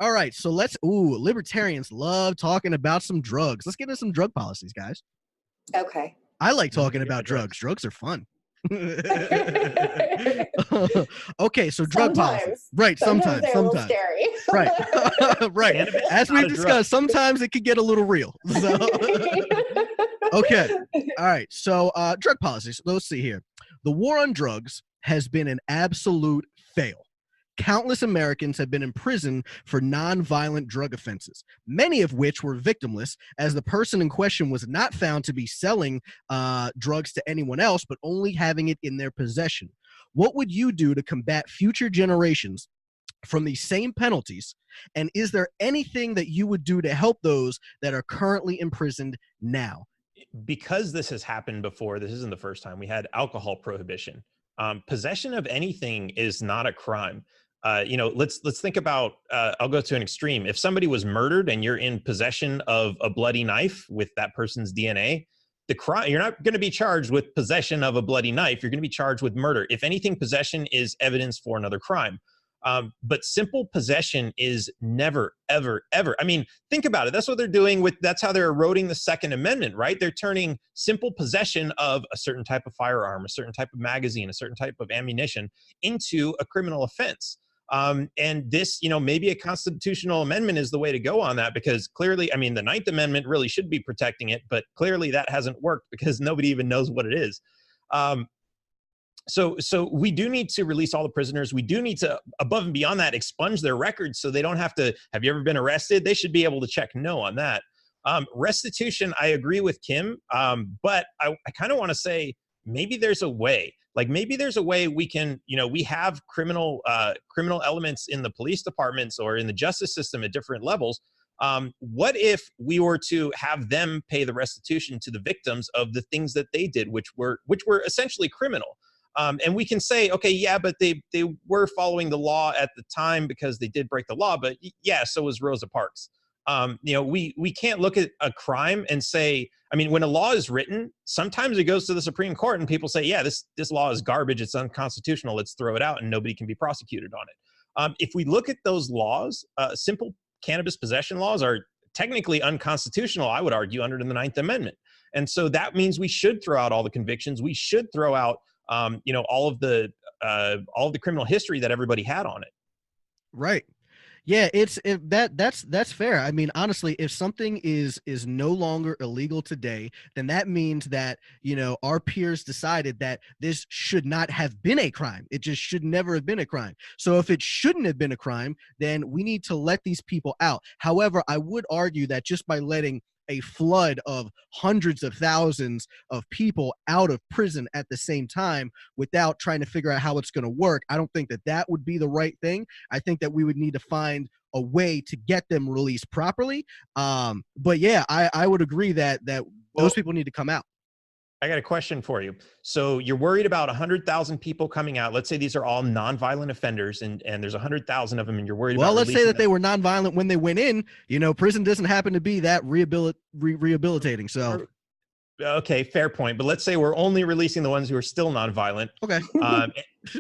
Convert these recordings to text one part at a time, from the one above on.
All right, so libertarians love talking about some drugs. Let's get into some drug policies, guys. Okay. I like talking about drugs. Drugs are fun. Okay, so drug policy. Right, sometimes. They're a little scary. Right. Right. Cannabis As we've discussed, sometimes it could get a little real. So, okay. All right. So drug policies. Let's see here. The war on drugs has been an absolute fail. Countless Americans have been imprisoned for non-violent drug offenses, many of which were victimless, as the person in question was not found to be selling drugs to anyone else, but only having it in their possession. What would you do to combat future generations from these same penalties? And is there anything that you would do to help those that are currently imprisoned now? Because this has happened before, this isn't the first time. We had alcohol prohibition. Possession of anything is not a crime. Let's think about, I'll go to an extreme. If somebody was murdered and you're in possession of a bloody knife with that person's DNA, the crime, you're not going to be charged with possession of a bloody knife. You're going to be charged with murder. If anything, possession is evidence for another crime. But simple possession is never, ever, ever. I mean, think about it. That's what they're doing that's how they're eroding the Second Amendment, right? They're turning simple possession of a certain type of firearm, a certain type of magazine, a certain type of ammunition into a criminal offense. And this, maybe a constitutional amendment is the way to go on that, because clearly, I mean, the Ninth Amendment really should be protecting it, but clearly that hasn't worked because nobody even knows what it is. So we do need to release all the prisoners. We do need to, above and beyond that, expunge their records so they don't have to, have you ever been arrested? They should be able to check no on that. Restitution, I agree with Kim, but I kind of want to say maybe there's a way. Like maybe there's a way we can, we have criminal elements in the police departments or in the justice system at different levels. What if we were to have them pay the restitution to the victims of the things that they did, which were essentially criminal? And we can say, okay, yeah, but they were following the law at the time because they did break the law. But yeah, so was Rosa Parks. We can't look at a crime and say, I mean, when a law is written, sometimes it goes to the Supreme Court and people say, yeah, this law is garbage. It's unconstitutional. Let's throw it out, and nobody can be prosecuted on it. If we look at those laws, simple cannabis possession laws are technically unconstitutional, I would argue, under the Ninth Amendment. And so that means we should throw out all the convictions. We should throw out, all of the criminal history that everybody had on it. Right. Yeah, that's fair. I mean, honestly, if something is no longer illegal today, then that means that, our peers decided that this should not have been a crime. It just should never have been a crime. So if it shouldn't have been a crime, then we need to let these people out. However, I would argue that just by letting a flood of hundreds of thousands of people out of prison at the same time without trying to figure out how it's going to work, I don't think that would be the right thing. I think that we would need to find a way to get them released properly. But yeah, I would agree that those people need to come out. I got a question for you. So you're worried about 100,000 people coming out. Let's say these are all nonviolent offenders, and there's 100,000 of them, and you're worried about. Well, let's say that they were nonviolent when they went in. Prison doesn't happen to be that rehabilitating. So, okay, fair point. But let's say we're only releasing the ones who are still nonviolent. Okay.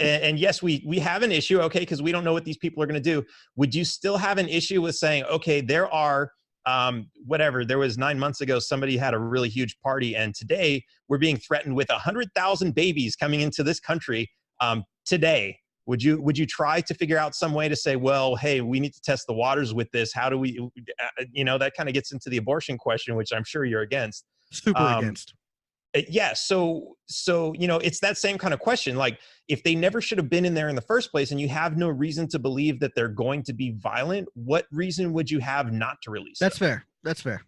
And yes, we have an issue. Okay, because we don't know what these people are going to do. Would you still have an issue with saying, okay, there are. There was 9 months ago, somebody had a really huge party, and today we're being threatened with 100,000 babies coming into this country. Today, would you try to figure out some way to say, well, hey, we need to test the waters with this? How do we, that kind of gets into the abortion question, which I'm sure you're against. Super against. Yeah. So, it's that same kind of question. Like, if they never should have been in there in the first place and you have no reason to believe that they're going to be violent, what reason would you have not to release them? That's fair.